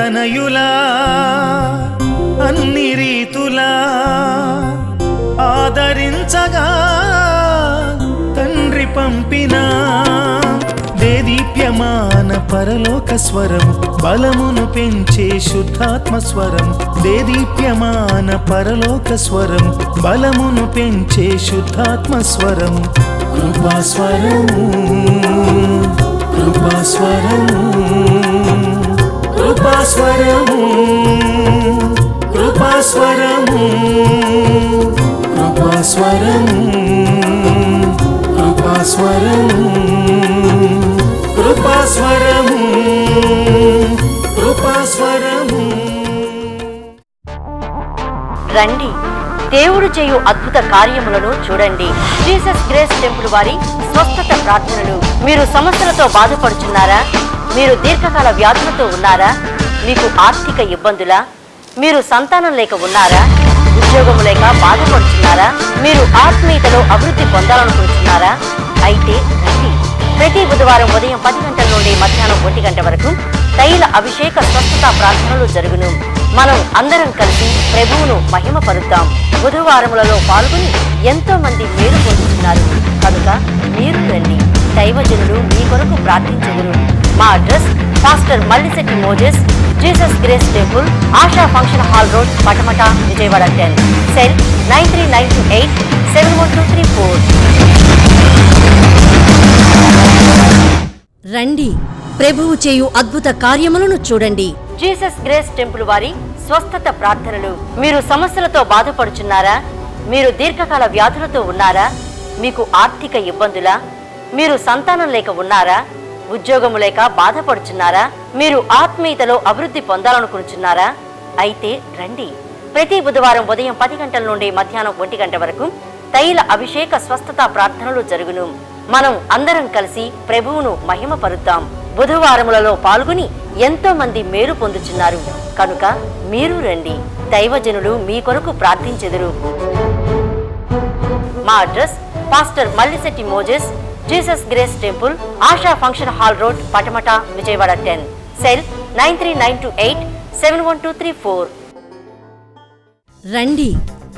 తనయులా అన్ని రీతులా ఆదరించగా తండ్రి పంపిన దేదీప్యమాన పరలోక స్వరం బలమును పెంచే శుద్ధాత్మ స్వరం దేదీప్యమాన పరలోక స్వరం బలమును పెంచే శుద్ధాత్మ స్వరం కృపాస్వరము కృపాస్వరము కృపాస్వరము కృపాస్వరము కృపాస్వరము కృపాస్వరము కృపాస్వరము కృపాస్వరము. రండి, దేవుడు చేయు అద్భుత కార్యములను చూడండి. జీసస్ గ్రేస్ టెంపుల్ వారి స్వస్థత ప్రార్థనలు. మీరు సమస్యలతో బాధపడుచున్నారా? మీరు దీర్ఘకాల వ్యాధులతో ఉన్నారా? మీకు ఆర్థిక ఇబ్బందులా? మీరు సంతానం లేక ఉన్నారా? ఉద్యోగము లేక బాధపడుచున్నారా? మీరు ఆత్మీయతలో అభివృద్ధి పొందాలనుకుంటున్నారా? అయితే రండి. ప్రతి బుధవారం ఉదయం 10 గంటల నుండి మధ్యాహ్నం 1 గంట వరకు తైల అభిషేక స్వస్థత ప్రార్థనలు జరుగును. మనం అందరం కలిసి ప్రభువును మహిమపరుద్దాం. బుధవారములలో పాల్గొని ఎంతో మంది మేలు పొందుతున్నారు కనుక మీరు రండి. దైవజనులు మీ కొరకు ప్రార్థించెదరు. మా address pastor Mallisetti Moses, Jesus grace temple, ASHA function hall road, Patamata, Vijayawada 10. Cell 9392871234. రండి, ప్రభువు చేయు అద్భుత కార్యములను చూడండి. జీసస్ గ్రేస్ టెంపుల్ వారి స్వస్థత ప్రార్థనలు. మీరు సమస్యలతో బాధపడుచున్నారా? మీరు దీర్ఘకాల వ్యాధులతో ఉన్నారా? మీకు ఆర్థిక ఇబ్బందులా? మీరు సంతానం లేక ఉన్నారా? ఉద్యోగము లేక బాధపడుచున్నారా? మీరు ఆత్మీయతలో అభివృద్ధి పొందాలనుకుంటున్నారా? అయితే రండి. ప్రతి బుధవారం ఉదయం 10 గంటల నుండి మధ్యాహ్నం 1 గంట వరకు తైల అభిషేక స్వస్థత ప్రార్థనలు జరుగును. మనం అందరం కలిసి ప్రభువును మహిమపరుద్దాం. బుధవారములలో పాల్గొని ఎంతో మంది మేలు పొందుచున్నారు కనుక మీరు రండి. దైవజనులు మీ కొరకు ప్రార్థించెదరు. మా address pastor Mallisetti Moses, Jesus grace temple, ASHA function hall road, Patamata, Vijayawada 10. Cell 9392871234. రండి,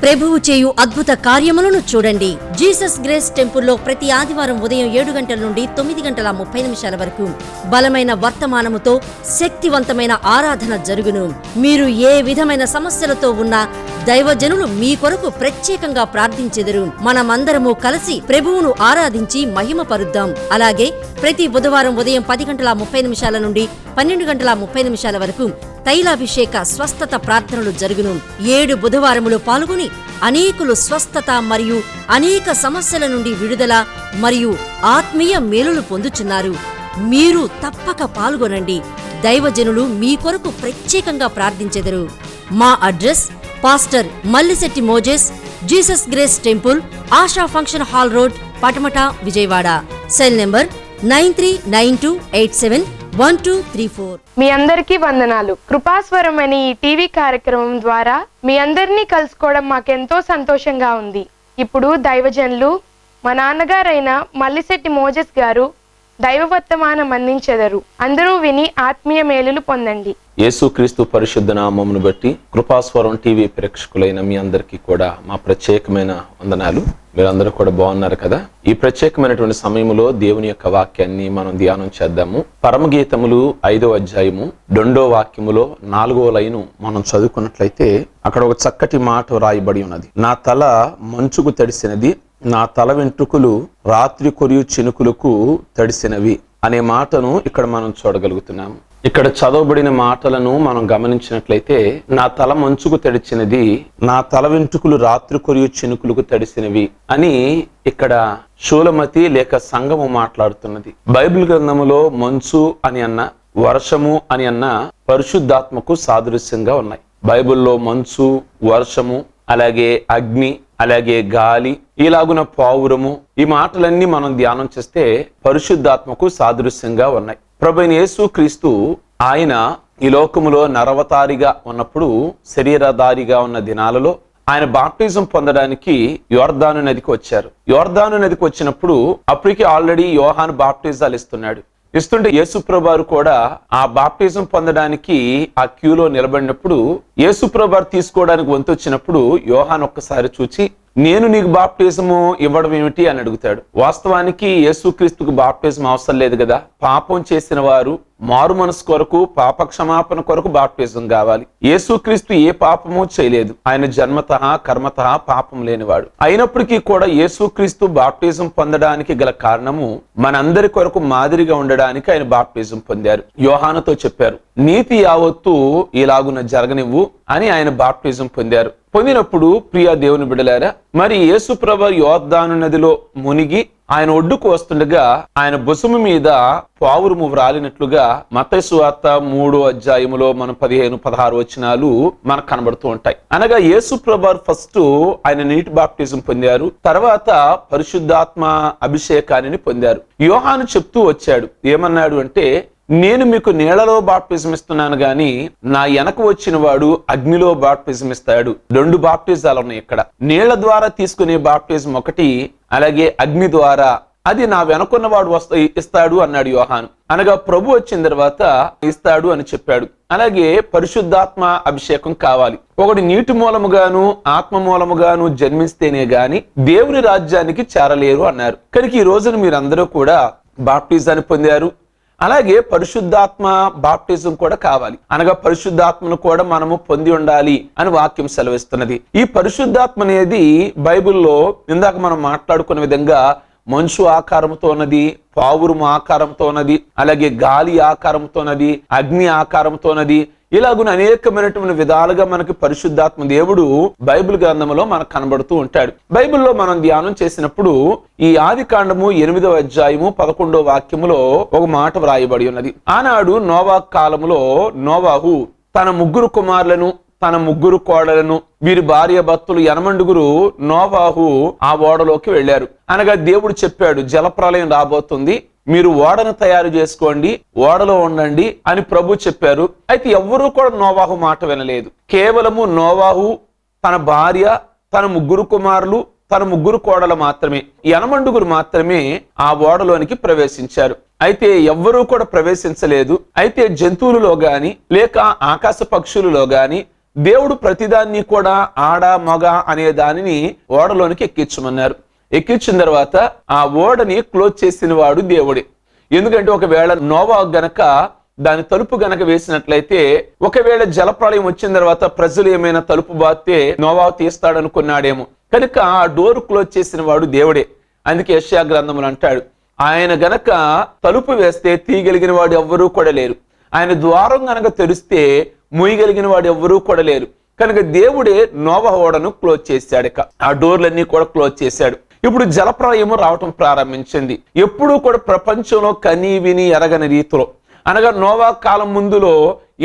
ప్రభువు చేయు అద్భుత కార్యములను చూడండి. జీసస్ గ్రేస్ టెంపుల్లో ప్రతి ఆదివారం ఉదయం 7 గంటల నుండి 9:30 వరకు బలమైన వర్తమానముతో శక్తివంతమైన ఆరాధన జరుగును. మీరు ఏ విధమైన సమస్యలతో ఉన్నా దైవజనులు మీ కొరకు ప్రత్యేకంగా ప్రార్థించెదరు. మనమందరము కలిసి ప్రభువును ఆరాధించి మహిమపరుద్దాం. అలాగే ప్రతి బుధవారం ఉదయం 10:30 నుండి 12:30 వరకు తైలాభిషేక స్వస్థత ప్రార్థనలు జరుగును. 7 బుధవారములు పాల్గొని అనేకులు స్వస్థత మరియు అనేక సమస్యల నుండి విడుదల మరియు ఆత్మీయ మేలులు పొందుచున్నారు. మీరు తప్పక పాల్గొనండి. దైవజనులు మీ కొరకు ప్రత్యేకంగా ప్రార్థించెదరు. మా address pastor Mallisetti Moses, Jesus grace temple, ASHA function hall road, Patamata, Vijayawada. Cell number 9392871234. మీ అందరికీ వందనాలు. కృపాస్వరం అనే ఈ టీవీ కార్యక్రమం ద్వారా మీ అందరినీ కలుసుకోవడం మాకెంతో సంతోషంగా ఉంది. ఇప్పుడు దైవజనులు మా నాన్నగారైన మల్లిశెట్టి మోజెస్ గారు దైవవర్తమానం అందించెదరు. అందరూ విని ఆత్మీయ మేలులు పొందండి. యేసుక్రీస్తు పరిశుద్ధ నామమును బట్టి కృపాస్వరం టీవీ ప్రేక్షకులైన మీ అందరికీ కూడా మా ప్రత్యేకమైన వందనాలు. మీరందరూ కూడా బాగున్నారు కదా? ఈ ప్రత్యేకమైనటువంటి సమయంలో దేవుని యొక్క వాక్యాన్ని మనం ధ్యానం చేద్దాము. పరమగీతములు 5వ అధ్యాయము 2వ వాక్యములో 4వ లైను మనం చదువుకున్నట్లయితే అక్కడ ఒక చక్కటి మాట రాయబడి ఉన్నది. నా తల మంచుకు తడిసినది, నా తల వెంట్రుకలు రాత్రి కొరియు చినుకులకు తడిసినవి అనే మాటను ఇక్కడ మనం చూడగలుగుతున్నాము. ఇక్కడ చదవబడిన మాటలను మనం గమనించినట్లయితే నా తల మంచుకు తడిచినది, నా తల వెంట్రుకలు రాత్రి కొరియు చినుకులకు తడిసినవి అని ఇక్కడ షూలమతి లేక సంఘము మాట్లాడుతున్నది. బైబిల్ గ్రంథములో మంచు అని అన్న, వర్షము అని అన్న పరిశుద్ధాత్మకు సాదృశ్యంగా ఉన్నాయి. బైబిల్లో మంచు, వర్షము, అలాగే అగ్ని, అలాగే గాలి, ఇలాగున పావురము, ఈ మాటలన్నీ మనం ధ్యానం చేస్తే పరిశుద్ధాత్మకు సాదృశ్యంగా ఉన్నాయి. ప్రభువైన యేసుక్రీస్తు ఆయన ఈ లోకములో నరవతారిగా ఉన్నప్పుడు, శరీరధారిగా ఉన్న దినాలలో ఆయన బాప్టిజం పొందడానికి యోర్దాను నదికి వచ్చారు. యోర్దాను నదికి వచ్చినప్పుడు అప్పటికి ఆల్రెడీ యోహాను బాప్టిజాలు ఇస్తున్నాడు. ఇస్తుంటే యేసుప్రభు వారు కూడా ఆ బాప్టిజం పొందడానికి ఆ క్యూలో నిలబడినప్పుడు యేసుప్రభు వారు తీసుకోవడానికి వంతు వచ్చినప్పుడు యోహాను ఒక్కసారి చూచి, నేను నీకు బాప్టిజము ఇవ్వడం ఏమిటి అని అడుగుతాడు. వాస్తవానికి యేసుక్రీస్తుకు బాప్టిజం అవసరం లేదు కదా. పాపం చేసిన వారు మారు మనసు కొరకు, పాప క్షమాపణ కొరకు బాప్టిజం కావాలి. యేసుక్రీస్తు ఏ పాపము చేయలేదు. ఆయన జన్మతః కర్మతః పాపం లేనివాడు. అయినప్పటికీ కూడా యేసుక్రీస్తు బాప్టిజం పొందడానికి గల కారణము మనందరి కొరకు మాదిరిగా ఉండడానికి ఆయన బాప్టిజం పొందారు. యోహానుతో చెప్పారు, నీతి యావత్తు ఇలాగున జరగనివ్వు అని ఆయన బాప్టిజం పొందారు. పొందినప్పుడు ప్రియ దేవుని బిడ్డలారా, మరి యేసుప్రభు యోర్దాను నదిలో మునిగి ఆయన ఒడ్డుకు వస్తుండగా ఆయన భుజము మీద పావురము వ్రాలినట్లుగా మత్తయి సువార్త 3వ అధ్యాయములో మనం 15-16 వచనాలు మనకు కనబడుతూ ఉంటాయి. అనగా యేసుప్రభు ఫస్ట్ ఆయన నీటి బాప్టిజం పొందారు, తర్వాత పరిశుద్ధాత్మ అభిషేకాన్ని పొందారు. యోహాను చెప్తూ వచ్చాడు, ఏమన్నాడు అంటే, నేను మీకు నీళ్లలో బాప్టిజం ఇస్తున్నాను గాని నా వెనక వచ్చిన వాడు అగ్నిలో బాప్టిజం ఇస్తాడు. 2 బాప్టిజాలు ఉన్నాయి ఇక్కడ. నీళ్ల ద్వారా తీసుకునే బాప్టిజం ఒకటి, అలాగే అగ్ని ద్వారా, అది నా వెనకున్నవాడు ఇస్తాడు అన్నాడు యోహాను. అనగా ప్రభు వచ్చిన తర్వాత ఇస్తాడు అని చెప్పాడు. అలాగే పరిశుద్ధాత్మ అభిషేకం కావాలి. ఒకటి నీటి మూలముగాను ఆత్మ మూలముగాను జన్మిస్తేనే గాని దేవుని రాజ్యానికి చేరలేరు అన్నారు. కనుక ఈ రోజున మీరందరూ కూడా బాప్టిజాన్ని పొందారు. అలాగే పరిశుద్ధాత్మ బాప్టిజం కూడా కావాలి. అనగా పరిశుద్ధాత్మను కూడా మనము పొంది ఉండాలి అని వాక్యం సెలవిస్తున్నది. ఈ పరిశుద్ధాత్మ అనేది బైబిల్లో ఇందాక మనం మాట్లాడుకున్న విధంగా మంచు ఆకారంతో ఉన్నది, పావురము ఆకారంతో ఉన్నది, అలాగే గాలి ఆకారంతో ఉన్నది, అగ్ని ఆకారంతో ఉన్నది. ఇలాగున అనేకమైనటువంటి విధాలుగా మనకి పరిశుద్ధాత్మ దేవుడు బైబిల్ గ్రంథంలో మనకు కనబడుతూ ఉంటాడు. బైబిల్లో మనం ధ్యానం చేసినప్పుడు ఈ ఆది కాండము 8వ అధ్యాయము 11వ వాక్యములో ఒక మాట వ్రాయబడి ఉన్నది. ఆనాడు నోవాహు కాలములో నోవాహు తన 3 కుమారులను, తన 3 కోడలను, వీరి భార్య భర్తలు 80 నోవాహు ఆ ఓడలోకి వెళ్లారు. అనగా దేవుడు చెప్పాడు, జలప్రలయం రాబోతుంది, మీరు ఓడను తయారు చేసుకోండి, ఓడలో ఉండండి అని ప్రభు చెప్పారు. అయితే ఎవ్వరూ కూడా నోవాహు మాట వినలేదు. కేవలము నోవాహు, తన భార్య, తన 3 కుమారులు, తన 3 కోడలు మాత్రమే, 80 మాత్రమే ఆ ఓడలోనికి ప్రవేశించారు. అయితే ఎవ్వరూ కూడా ప్రవేశించలేదు. అయితే జంతువులలో గాని లేక ఆకాశ పక్షులలో గాని దేవుడు ప్రతిదాన్ని కూడా ఆడ మగ అనే దానిని ఓడలోనికి ఎక్కించమన్నారు. ఎక్కించిన తర్వాత ఆ ఓడని క్లోజ్ చేసిన వాడు దేవుడే. ఎందుకంటే ఒకవేళ నోవాహు గనక దాని తలుపు గనక వేసినట్లయితే, ఒకవేళ జలప్రళయం వచ్చిన తర్వాత ప్రజలు ఏమైనా తలుపు బాస్తే నోవాహు తీస్తాడనుకున్నాడేమో. కనుక ఆ డోర్ క్లోజ్ చేసిన వాడు దేవుడే. అందుకే యెషయా గ్రంథములు అంటాడు, ఆయన గనక తలుపు వేస్తే తీయగలిగిన వాడు ఎవ్వరూ కూడా లేరు, ఆయన ద్వారం గనక తెరిస్తే మూయగలిగిన వాడు ఎవ్వరూ కూడా లేరు. కనుక దేవుడే నోవాహు ఓడను క్లోజ్ చేశాడు. ఆ డోర్లన్నీ కూడా క్లోజ్ చేశాడు. ఇప్పుడు జలప్రళయము రావటం ప్రారంభించింది. ఎప్పుడూ కూడా ప్రపంచంలో కని విని ఎరగని రీతిలో, అనగా నోవాహు కాలం ముందులో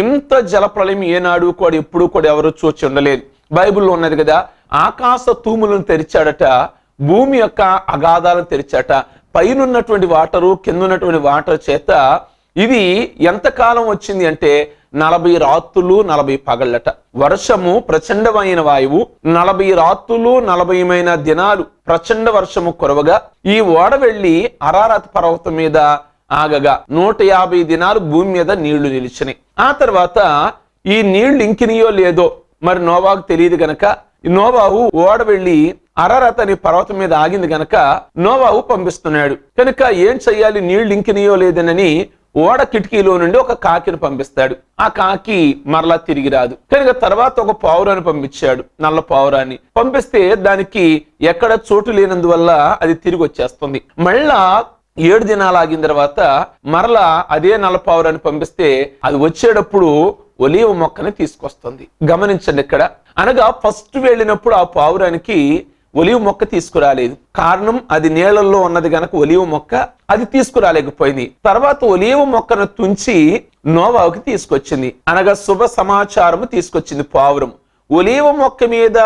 ఇంత జలప్రళయం ఏనాడు కూడా ఎప్పుడూ కూడా ఎవరు చూచి ఉండలేదు. బైబిల్లో ఉన్నది కదా, ఆకాశ తూములను తెరిచాడట, భూమి యొక్క అగాధాలను తెరిచాట, పైనున్నటువంటి వాటరు కిందన్నటువంటి వాటర్ చేత ఇది ఎంతకాలం వచ్చింది అంటే 40 రాత్రులు 40 పగళ్ళట. వర్షము ప్రచండమైన వాయువు, 40 రాత్రులు 40 దినాలు ప్రచండ వర్షము కురవగా ఈ ఓడ వెళ్లి అరారత్ పర్వతం మీద ఆగగా 150 దినాలు భూమి మీద నీళ్లు నిలిచినాయి. ఆ తర్వాత ఈ నీళ్లు ఇంకినియో లేదో మరి నోవాహుకు తెలియదు గనక నోవాహు ఓడ వెళ్లి అరారత్ అనే పర్వతం మీద ఆగింది గనక నోవాహు పంపిస్తున్నాడు. కనుక ఏం చెయ్యాలి, నీళ్లు ఇంకినియో లేదనని ఓడ కిటికీలో నుండి ఒక కాకిని పంపిస్తాడు. ఆ కాకి మరలా తిరిగి రాదు. కనుక తర్వాత ఒక పావురాన్ని పంపించాడు, నల్ల పావురాన్ని పంపిస్తే దానికి ఎక్కడ చోటు లేనందువల్ల అది తిరిగి వచ్చేస్తుంది. మళ్ళా 7 దినాలు ఆగిన తర్వాత మరలా అదే నల్ల పావురాన్ని పంపిస్తే అది వచ్చేటప్పుడు ఒలీవ మొక్కని తీసుకొస్తుంది. గమనించండి ఇక్కడ, అనగా ఫస్ట్ వెళ్ళినప్పుడు ఆ పావురానికి ఒలీవ మొక్క తీసుకురాలేదు. కారణం అది నీళ్లలో ఉన్నది గనక ఒలీవ మొక్క అది తీసుకురాలేకపోయింది. తర్వాత ఒలీవ మొక్కను తుంచి నోవాహుకి తీసుకొచ్చింది. అనగా శుభ సమాచారము తీసుకొచ్చింది పావురం. ఒలీవ మొక్క మీద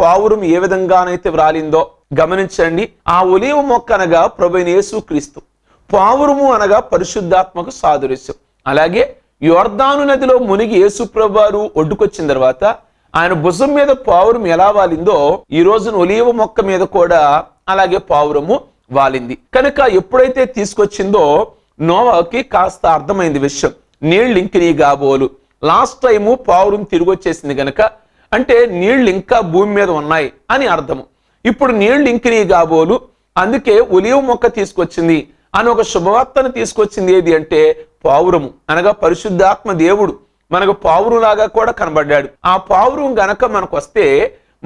పావురం ఏ విధంగానైతే వ్రాలిందో గమనించండి. ఆ ఒలీవ మొక్క అనగా ప్రభువైన యేసుక్రీస్తు, పావురము అనగా పరిశుద్ధాత్మకు సాదృశ్యం. అలాగే యోర్దాను నదిలో మునిగి యేసు ప్రభువారు ఒడ్డుకొచ్చిన తర్వాత ఆయన భుజం మీద పావురం ఎలా వాలిందో ఈ రోజున ఒలీవ మొక్క మీద కూడా అలాగే పావురము వాలింది. కనుక ఎప్పుడైతే తీసుకొచ్చిందో నోవాకి కాస్త అర్థమైంది విషయం. నీళ్ళు ఇంకిని కాబోలు. లాస్ట్ టైము పావురం తిరిగి వచ్చేసింది గనక అంటే నీళ్లు ఇంకా భూమి మీద ఉన్నాయి అని అర్థము. ఇప్పుడు నీళ్లు ఇంకిని కాబోలు, అందుకే ఒలీవ మొక్క తీసుకొచ్చింది అని ఒక శుభవార్తను తీసుకొచ్చింది. ఏది అంటే పావురము, అనగా పరిశుద్ధాత్మ దేవుడు మనకు పావురులాగా కూడా కనబడ్డాడు. ఆ పావురం గనక మనకు వస్తే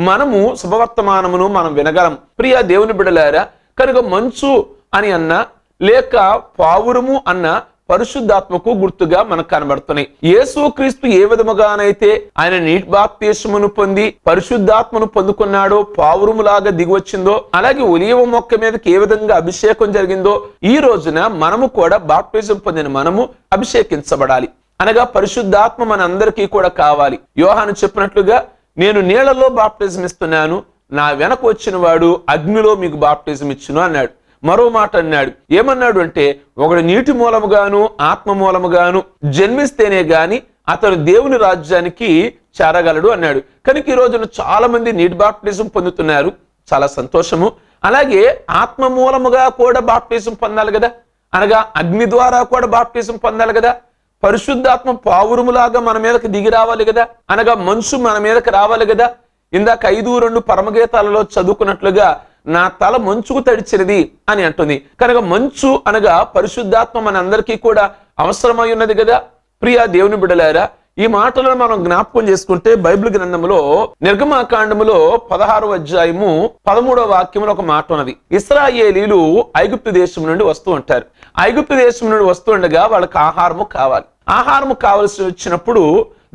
మనము శుభవర్తమానమును మనం వినగలం. ప్రియ దేవుని బిడ్డలారా, కనుక మంచు అని అన్న లేక పావురము అన్న పరిశుద్ధాత్మకు గుర్తుగా మనకు కనబడుతున్నాయి. యేసుక్రీస్తు ఏ విధముగానైతే ఆయన నీటి బాప్తిస్మమును పొంది పరిశుద్ధాత్మను పొందుకున్నాడో, పావురములాగా దిగివచ్చిందో, అలాగే ఒలీవ మొక్క మీదకి ఏ విధంగా అభిషేకం జరిగిందో, ఈ రోజున మనము కూడా బాప్తిజం పొందిన మనము అభిషేకించబడాలి. అనగా పరిశుద్ధాత్మ మన అందరికీ కూడా కావాలి. యోహాను చెప్పినట్లుగా, నేను నీళ్లలో బాప్టిజం ఇస్తున్నాను, నా వెనక వచ్చిన వాడు అగ్నిలో మీకు బాప్టిజం ఇచ్చును అన్నాడు. మరో మాట అన్నాడు. ఏమన్నాడు అంటే, ఒకడు నీటి మూలముగాను ఆత్మ మూలముగాను జన్మిస్తేనే గాని అతను దేవుని రాజ్యానికి చేరగలడు అన్నాడు. కనుక ఈ రోజున చాలా మంది నీటి బాప్టిజం పొందుతున్నారు, చాలా సంతోషము. అలాగే ఆత్మ మూలముగా కూడా బాప్టిజం పొందాలి కదా, అనగా అగ్ని ద్వారా కూడా బాప్టిజం పొందాలి కదా. పరిశుద్ధాత్మ పావురములాగా మన మీదకి దిగి రావాలి కదా, అనగా మనసు మన మీదకి రావాలి కదా. ఇందాక 5:2 పరమగీతాలలో చదువుకున్నట్లుగా నా తల మంచుకు తడిచినది అని అంటుంది. కనుక మంచు అనగా పరిశుద్ధాత్మ మన అందరికీ కూడా అవసరమై ఉన్నది కదా. ప్రియ దేవుని బిడ్డలారా, ఈ మాటలను మనం జ్ఞాపకం చేసుకుంటే బైబిల్ గ్రంథములో నిర్గమాకాండములో 16వ అధ్యాయము 13వ వాక్యములో ఒక మాట ఉన్నది. ఇశ్రాయేలీలు ఐగుప్తు దేశం నుండి వస్తూ ఉంటారు. ఐగుప్తు దేశం నుండి వస్తూ ఉండగా వాళ్ళకి ఆహారము కావాలి. ఆహారము కావలసి వచ్చినప్పుడు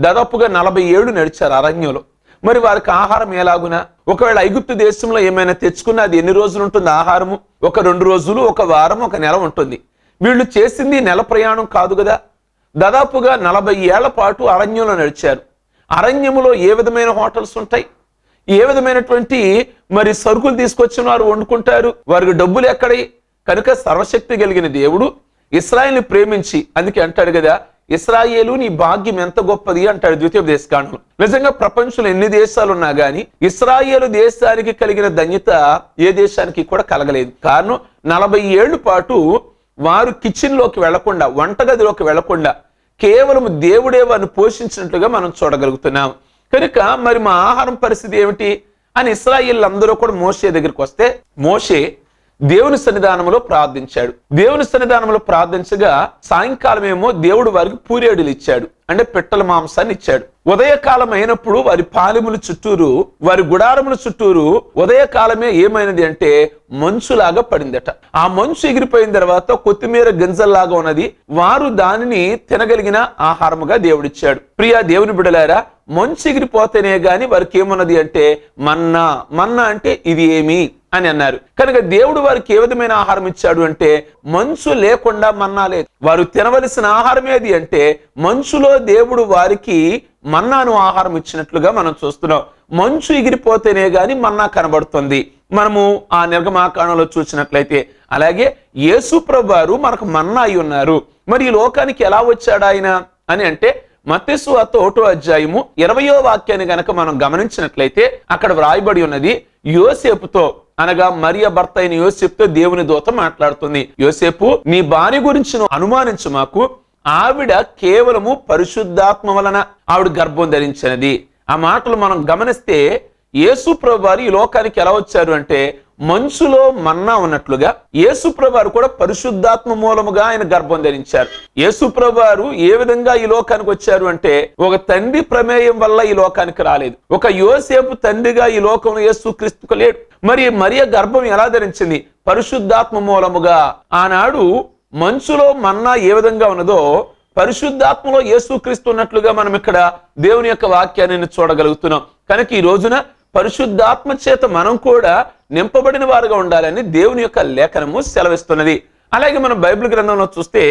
దాదాపుగా 40 ఏళ్ళు నడిచారు అరణ్యంలో. మరి వారికి ఆహారం ఎలాగునా? ఒకవేళ ఐగుప్తు దేశంలో ఏమైనా తెచ్చుకున్నా అది ఎన్ని రోజులు ఉంటుంది ఆహారము? ఒక 2 రోజులు, ఒక వారం, ఒక నెల ఉంటుంది. వీళ్ళు చేసింది నెల ప్రయాణం కాదు కదా. దాదాపుగా 40 ఏళ్ల పాటు అరణ్యంలో నడిచారు. అరణ్యములో ఏ విధమైన హోటల్స్ ఉంటాయి? ఏ విధమైనటువంటి మరి సరుకులు తీసుకొచ్చిన వారు వండుకుంటారు? వారికి డబ్బులు ఎక్కడై? కనుక సర్వశక్తి కలిగిన దేవుడు ఇశ్రాయేలుని ప్రేమించి, అందుకే అంటాడు కదా, ఇశ్రాయేలు నీ భాగ్యం ఎంత గొప్పది అంటాడు ద్వితీయోపదేశకాండంలో. నిజంగా ప్రపంచంలో ఎన్ని దేశాలు ఉన్నా గానీ ఇశ్రాయేలు దేశానికి కలిగిన ధన్యత ఏ దేశానికి కూడా కలగలేదు. కారణం 40 ఏళ్ల పాటు వారు కిచెన్ లోకి వెళ్లకుండా, వంటగదిలోకి వెళ్లకుండా కేవలం దేవుడే వారిని పోషించినట్లుగా మనం చూడగలుగుతున్నాం. కనుక మరి మా ఆహారం పరిస్థితి ఏమిటి అని ఇశ్రాయేలు అందరూ కూడా మోషే దగ్గరికి వస్తే, మోషే దేవుని సన్నిధానంలో ప్రార్థించాడు. దేవుని సన్నిధానంలో ప్రార్థించగా సాయంకాలం ఏమో దేవుడు వారికి పూరేడులు ఇచ్చాడు, అంటే పిట్టల మాంసాన్ని ఇచ్చాడు. ఉదయకాలం అయినప్పుడు వారి పాలెముల చుట్టూరు, వారి గుడారముల చుట్టూరు ఉదయకాలమే ఏమైనది అంటే మంచులాగా పడిందట. ఆ మంచు ఎగిరిపోయిన తర్వాత కొత్తిమీర గింజల్లాగా ఉన్నది. వారు దానిని తినగలిగిన ఆహారముగా దేవుడిచ్చాడు. ప్రియా దేవుని బిడలారా, మంచు ఎగిరిపోతేనే గాని వారికి ఏమున్నది అంటే మన్నా. మన్నా అంటే ఇది ఏమి అని అన్నారు. కనుక దేవుడు వారికి ఏ విధమైన ఆహారం ఇచ్చాడు అంటే మంచు లేకుండా మన్నా లేదు. వారు తినవలసిన ఆహారం ఏది అంటే మంచులో దేవుడు వారికి మన్నాను ఆహారం ఇచ్చినట్లుగా మనం చూస్తున్నాం. మంచు ఎగిరిపోతేనే గాని మన్నా కనబడుతుంది. మనము ఆ నిర్గమాకాండంలో చూసినట్లయితే, అలాగే యేసు ప్రభువారు మనకు మన్నా అయి ఉన్నారు. మరి ఈ లోకానికి ఎలా వచ్చాడు ఆయన అని అంటే మత్తయి సువార్త 1వ అధ్యాయము 20వ వాక్యాన్ని గనక మనం గమనించినట్లయితే అక్కడ వ్రాయబడి ఉన్నది, యోసేపుతో అనగా మరియ భర్త అయిన యోసేపుతో దేవుని దూత మాట్లాడుతుంది. యోసేపు, నీ భార్య గురించి నువ్వు అనుమానించు మాకు, ఆవిడ కేవలము పరిశుద్ధాత్మ వలన ఆవిడ గర్భం ధరించినది. ఆ మాటలు మనం గమనిస్తే యేసు ప్రభువారు ఈ లోకానికి ఎలా వచ్చారు అంటే మంచులో మన్నా ఉన్నట్లుగా యేసు ప్రభువారు కూడా పరిశుద్ధాత్మ మూలముగా ఆయన గర్భం ధరించారు. యేసు ప్రభువారు ఏ విధంగా ఈ లోకానికి వచ్చారు అంటే ఒక తండ్రి ప్రమేయం వల్ల ఈ లోకానికి రాలేదు. ఒక యోసేపు తండ్రిగా ఈ లోకంలో యేసుక్రీస్తుకు లేడు. మరి మరియ గర్భం ఎలా ధరించింది? పరిశుద్ధాత్మ మూలముగా. ఆనాడు మంచులో మన్నా ఏ విధంగా ఉన్నదో పరిశుద్ధాత్మలో యేసుక్రీస్తు ఉన్నట్లుగా మనం ఇక్కడ దేవుని యొక్క వాక్యాన్ని చూడగలుగుతున్నాం. కనుక ఈ రోజున పరిశుద్ధాత్మ చేత మనం కూడా నింపబడిన వారుగా ఉండాలని దేవుని యొక్క లేఖనము సెలవిస్తున్నది. అలాగే మనం బైబిల్ గ్రంథంలో చూస్తే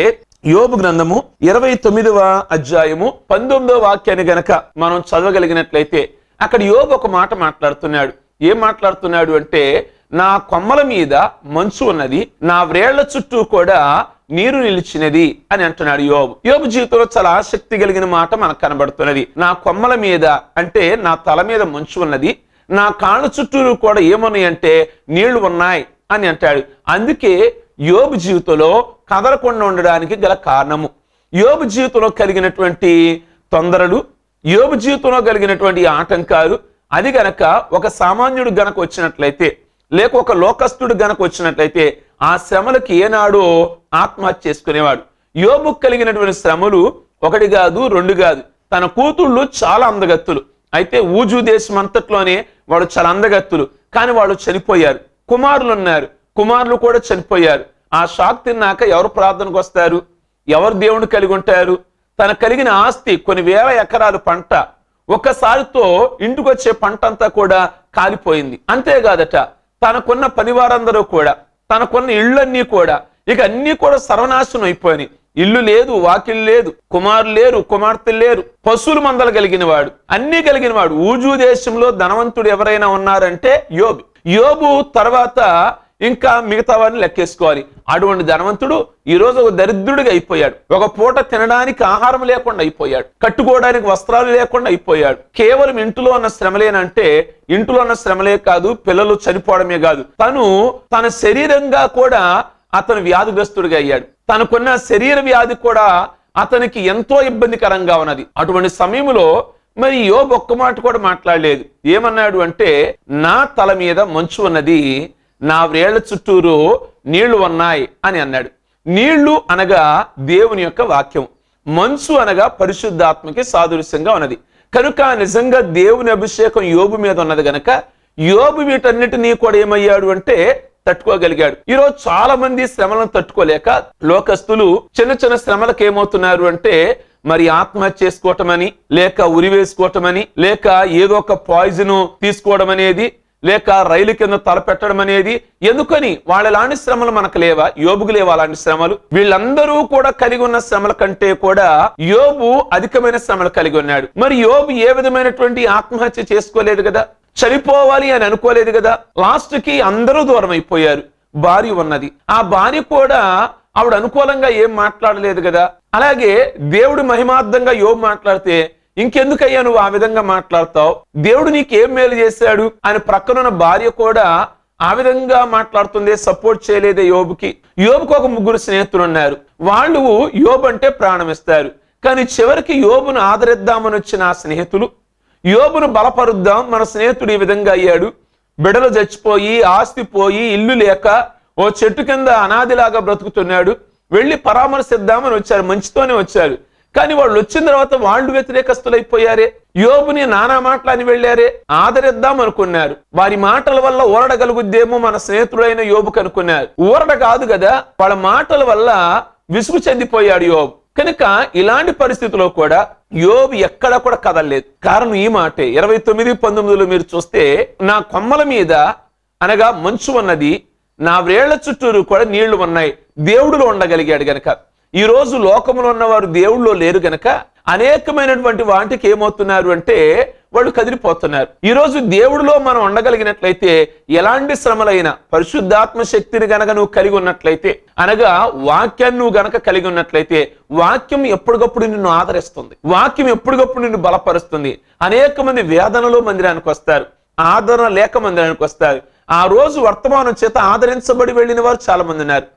యోబు గ్రంథము 29వ అధ్యాయము 19వ వాక్యాన్ని గనక మనం చదవగలిగినట్లయితే అక్కడ యోబు ఒక మాట మాట్లాడుతున్నాడు. ఏం మాట్లాడుతున్నాడు అంటే, నా కొమ్మల మీద మంచు ఉన్నది, నా వ్రేళ్ల చుట్టూ కూడా నీరు నిలిచినది అని అంటున్నాడు యోబు. యోబు జీవితంలో చాలా ఆసక్తి కలిగిన మాట మనకు కనబడుతున్నది. నా కొమ్మల మీద అంటే నా తల మీద మంచు ఉన్నది, నా కాళ్ళ చుట్టూరు కూడా ఏమున్నాయి అంటే నీళ్లు ఉన్నాయి అని అంటాడు. అందుకే యోబు జీవితంలో కదలకుండా ఉండడానికి గల కారణము. యోబు జీవితంలో కలిగినటువంటి తొందరలు, యోబు జీవితంలో కలిగినటువంటి ఆటంకాలు, అది గనక ఒక సామాన్యుడు గనక వచ్చినట్లయితే, లేక ఒక లోకస్తుడు గనక వచ్చినట్లయితే ఆ శ్రమలకి ఏనాడో ఆత్మహత్య చేసుకునేవాడు. యోబుకు కలిగినటువంటి శ్రమలు ఒకటి కాదు, రెండు కాదు. తన కూతుళ్ళు చాలా అందగత్తులు, అయితే ఊజు దేశం అంతట్లోనే వాడు చాలా అందగత్తులు, కానీ వాళ్ళు చనిపోయారు. కుమారులు ఉన్నారు, కుమారులు కూడా చనిపోయారు. ఆ షాక్ తిన్నాక ఎవరు ప్రార్థనకు వస్తారు? ఎవరు దేవుని కలిగి ఉంటారు? తన కలిగిన ఆస్తి కొన్ని వేల ఎకరాలు పంట ఒక్కసారితో ఇంటికి వచ్చే పంట అంతా కూడా కాలిపోయింది. అంతేకాదట, తనకున్న పనివారందరూ కూడా, తనకున్న ఇళ్ళన్నీ కూడా ఇక అన్ని కూడా సర్వనాశనం అయిపోయినాయి. ఇల్లు లేదు, వాకిళ్ళు లేదు, కుమారులు లేరు, కుమార్తెలు లేరు, పశువుల మందలు కలిగిన వాడు, అన్ని కలిగిన వాడు. ఊజు దేశంలో ధనవంతుడు ఎవరైనా ఉన్నారంటే యోబు. యోబు తర్వాత ఇంకా మిగతా వారిని లెక్కేసుకోవాలి. అటువంటి ధనవంతుడు ఈ రోజు ఒక దరిద్రుడిగా అయిపోయాడు. ఒక పూట తినడానికి ఆహారం లేకుండా అయిపోయాడు, కట్టుకోవడానికి వస్త్రాలు లేకుండా అయిపోయాడు. కేవలం ఇంట్లో ఉన్న శ్రమలేనంటే ఇంట్లో ఉన్న శ్రమలే కాదు, పిల్లలు చనిపోవడమే కాదు, తన శరీరంగా కూడా అతను వ్యాధిగ్రస్తుడిగా అయ్యాడు. తనకున్న శరీర వ్యాధి కూడా అతనికి ఎంతో ఇబ్బందికరంగా ఉన్నది. అటువంటి సమయంలో మరి యోబు ఒక్క మాట కూడా మాట్లాడలేదు. ఏమన్నాడు అంటే, నా తల మీద మంచు ఉన్నది, నా వ్రేళ్ల చుట్టూరు నీళ్లు ఉన్నాయి అని అన్నాడు. నీళ్లు అనగా దేవుని యొక్క వాక్యం, మంచు అనగా పరిశుద్ధాత్మకి సాదృశ్యంగా ఉన్నది. కనుక నిజంగా దేవుని అభిషేకం యోబు మీద ఉన్నది గనక యోబు వీటన్నిటినీ కూడా ఏమయ్యాడు అంటే తట్టుకోగలిగాడు. ఈరోజు చాలా మంది శ్రమలను తట్టుకోలేక లోకస్తులు చిన్న చిన్న శ్రమలకు ఏమవుతున్నారు అంటే మరి ఆత్మహత్య చేసుకోవటమని, లేక ఉరివేసుకోవటమని, లేక ఏదో ఒక పాయిజన్ తీసుకోవడం అనేది, లేక రైలు కింద తలపెట్టడం అనేది. ఎందుకని? వాళ్ళలాంటి శ్రమలు మనకు లేవా? యోబుకు లేవా అలాంటి శ్రమలు? వీళ్ళందరూ కూడా కలిగి ఉన్న శ్రమల కంటే కూడా యోబు అధికమైన శ్రమలు కలిగి ఉన్నాడు. మరి యోబు ఏ విధమైనటువంటి ఆత్మహత్య చేసుకోలేదు కదా, చనిపోవాలి అని అనుకోలేదు కదా. లాస్ట్ కి అందరూ దూరం అయిపోయారు. భార్య ఉన్నది, ఆ భార్య కూడా ఆవిడ అనుకూలంగా ఏం మాట్లాడలేదు కదా. అలాగే దేవుడు మహిమార్థంగా యోబు మాట్లాడితే ఇంకెందుకయ్యా నువ్వు ఆ విధంగా మాట్లాడతావు, దేవుడు నీకేం మేలు చేశాడు అని ప్రక్కనున్న భార్య కూడా ఆ విధంగా మాట్లాడుతుంది, సపోర్ట్ చేయలేదే యోబుకి. యోబుకు ఒక 3 స్నేహితులు ఉన్నారు. వాళ్ళు యోబు అంటే ప్రాణం ఇస్తారు. కానీ చివరికి యోబును ఆదరిద్దామని వచ్చిన ఆ స్నేహితులు, యోబును బలపరుద్దాం, మన స్నేహితుడు ఈ విధంగా అయ్యాడు, బిడలు చచ్చిపోయి, ఆస్తి పోయి, ఇల్లు లేక ఓ చెట్టు కింద అనాదిలాగా బ్రతుకుతున్నాడు, వెళ్ళి పరామర్శిద్దామని వచ్చారు, మంచితోనే వచ్చారు. కానీ వాళ్ళు వచ్చిన తర్వాత వాళ్ళు వ్యతిరేకస్తులైపోయారే, యోబుని నానా మాటలని వెళ్ళారే, ఆదరిద్దాం అనుకున్నారు. వారి మాటల వల్ల ఊరడగలుగుద్దేమో మన స్నేహితుడైన యోబుకు అనుకున్నారు. ఊరడ కాదు కదా, వాళ్ళ మాటల వల్ల విసుగు చెందిపోయాడు యోబు. కనుక ఇలాంటి పరిస్థితిలో కూడా యోబు ఎక్కడ కూడా కదలలేదు. కారణం ఈ మాటే. 29:19 మీరు చూస్తే, నా కొమ్మల మీద అనగా మంచు ఉన్నది, నా వ్రేళ్ల చుట్టూరు కూడా నీళ్లు ఉన్నాయి. దేవుడులో ఉండగలిగాడు గనక. ఈ రోజు లోకంలో ఉన్నవారు దేవుళ్ళో లేరు గనక అనేకమైనటువంటి వాటికి ఏమవుతున్నారు అంటే వాళ్ళు కదిలిపోతున్నారు. ఈ రోజు దేవుడిలో మనం ఉండగలిగినట్లయితే ఎలాంటి శ్రమలైనా పరిశుద్ధాత్మ శక్తిని గనక నువ్వు కలిగి ఉన్నట్లయితే, అనగా వాక్యాన్ని నువ్వు గనక కలిగి ఉన్నట్లయితే, వాక్యం ఎప్పటికప్పుడు నిన్ను ఆదరిస్తుంది, వాక్యం ఎప్పటికప్పుడు నిన్ను బలపరుస్తుంది. అనేక మంది వేదనలో మందిరానికి వస్తారు, ఆదరణ లేక మందిరానికి వస్తారు. ఆ రోజు వర్తమానం చేత ఆదరించబడి వెళ్ళిన వారు చాలా మంది ఉన్నారు,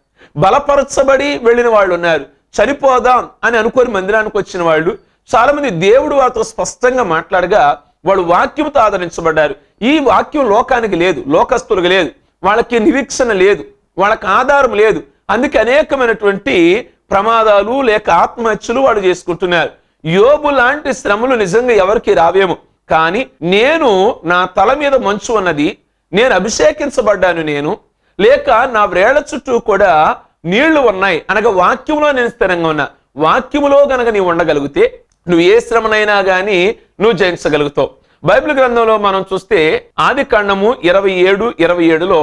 బలపరచబడి వెళ్ళిన వాళ్ళు ఉన్నారు, చనిపోదాం అని అనుకోని మందిరానికి వచ్చిన వాళ్ళు చాలా మంది. దేవుడు వారితో స్పష్టంగా మాట్లాడగా వాళ్ళు వాక్యంతో ఆదరించబడ్డారు. ఈ వాక్యం లోకానికి లేదు, లోకస్తులకు లేదు, వాళ్ళకి నిరీక్షణ లేదు, వాళ్ళకి ఆధారం లేదు. అందుకే అనేకమైనటువంటి ప్రమాదాలు లేక ఆత్మహత్యలు వాళ్ళు చేసుకుంటున్నారు. యోబు లాంటి శ్రమలు నిజంగా ఎవరికి రావేమో, కానీ నేను నా తల మీద మంచు ఉన్నది, నేను అభిషేకించబడ్డాను, నేను లేక నా వ్రేళ్ల చుట్టూ కూడా నీళ్లు ఉన్నాయి అనగా వాక్యంలో నేను స్థిరంగా ఉన్నా. వాక్యములో గనక నీవు ఉండగలిగితే నువ్వు ఏ శ్రమనైనా గానీ నువ్వు జయించగలుగుతావు. బైబిల్ గ్రంథంలో మనం చూస్తే ఆదికాండము 27:27లో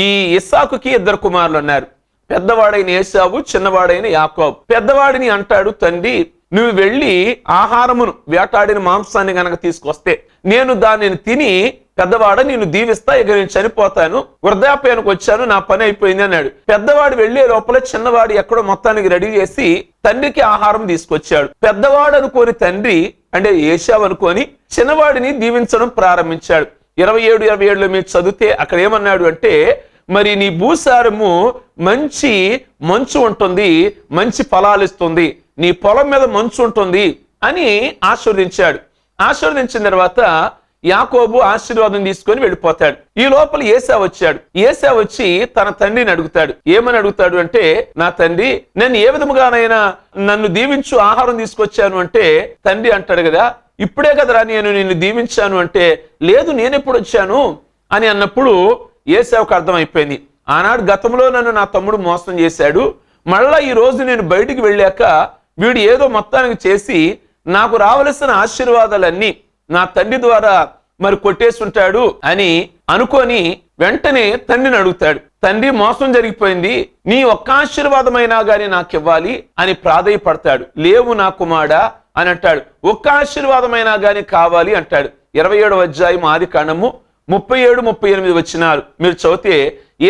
ఈ ఇస్సాకుకి 2 కుమారులు ఉన్నారు. పెద్దవాడైన ఏశావు, చిన్నవాడైన యాకోబు. పెద్దవాడిని అంటాడు తండ్రి, నువ్వు వెళ్ళి ఆహారమును వేటాడిన మాంసాన్ని గనక తీసుకొస్తే నేను దానిని తిని పెద్దవాడ నేను దీవిస్తా, ఇక నేను చనిపోతాను, వృద్ధాప్యానికి వచ్చాను, నా పని అయిపోయింది అన్నాడు. పెద్దవాడు వెళ్లే లోపల చిన్నవాడు ఎక్కడో మొత్తానికి రెడీ చేసి తండ్రికి ఆహారం తీసుకొచ్చాడు. పెద్దవాడు అనుకోని తండ్రి అంటే ఏశావు అనుకోని చిన్నవాడిని దీవించడం ప్రారంభించాడు. 27:27లో మీరు చదివితే అక్కడ ఏమన్నాడు అంటే, మరి నీ భూసారము మంచి మంచు ఉంటుంది, మంచి ఫలాలు ఇస్తుంది, నీ పొలం మీద మంచు ఉంటుంది అని ఆశీర్వదించాడు. ఆశీర్వదించిన తర్వాత యాకోబు ఆశీర్వాదం తీసుకొని వెళ్ళిపోతాడు. ఈ లోపల ఏశావు వచ్చాడు. ఏశావు వచ్చి తన తండ్రిని అడుగుతాడు. ఏమని అడుగుతాడు అంటే, నా తండ్రి, నేను ఏ విధముగానైనా నన్ను దీవించు, ఆహారం తీసుకొచ్చాను అంటే, తండ్రి అంటాడు కదా, ఇప్పుడే కదరా నేను నిన్ను దీవించాను అంటే, లేదు నేనెప్పుడు వచ్చాను అని అన్నప్పుడు ఏశావుకు అర్థమైపోయింది, ఆనాడు గతంలో నన్ను నా తమ్ముడు మోసం చేశాడు, మళ్ళా ఈ రోజు నేను బయటికి వెళ్ళాక వీడు ఏదో మొత్తానికి చేసి నాకు రావలసిన ఆశీర్వాదాలన్నీ నా తండ్రి ద్వారా మరి కొట్టేస్తుంటాడు అని అనుకొని వెంటనే తండ్రిని అడుగుతాడు. తండ్రి, మోసం జరిగిపోయింది, నీ ఒక్క ఆశీర్వాదమైనా గాని నాకు ఇవ్వాలి అని ప్రాధేయపడతాడు. లేవు నా కుమారుడా అని అంటాడు. ఒక్క ఆశీర్వాదమైనా గాని కావాలి అంటాడు. 27వ అధ్యాయం ఆదికాండము 37-38 వచనాలు మీరు చదివితే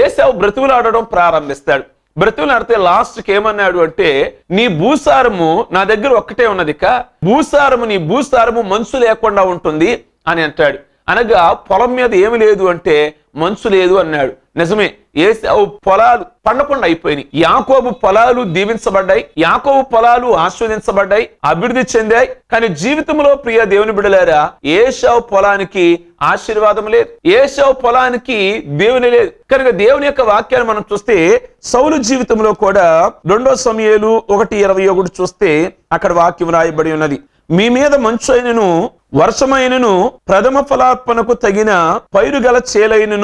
ఏశావు బ్రతుకులాడడం ప్రారంభిస్తాడు. బ్రతుకులాడితే లాస్ట్కి ఏమన్నాడు అంటే, నీ భూసారము నా దగ్గర ఒక్కటే ఉన్నది, భూసారము, నీ భూసారము మంచు లేకుండా ఉంటుంది అని అంటాడు. అనగా పొలం మీద ఏమి లేదు అంటే మంచు లేదు అన్నాడు. నిజమే, ఏశావు పొలాలు పండకుండా అయిపోయినాయి. యాకోబు పొలాలు దీవించబడ్డాయి, యాకోబు పొలాలు ఆస్వాదించబడ్డాయి, అభివృద్ధి చెందాయి. కానీ జీవితంలో ప్రియ దేవుని బిడ్డలారా, ఏశావు పొలానికి ఆశీర్వాదం లేదు, ఏశావు పొలానికి దేవుని లేదు. కనుక దేవుని యొక్క వాక్యాన్ని మనం చూస్తే సౌలు జీవితంలో కూడా 2 సమూయేలు 1:21 చూస్తే అక్కడ వాక్యం రాయబడి ఉన్నది, మీ మీద మంచు అయినను వర్షమైనను ప్రథమ ఫలార్పణకు తగిన పైరుగల చేలైనను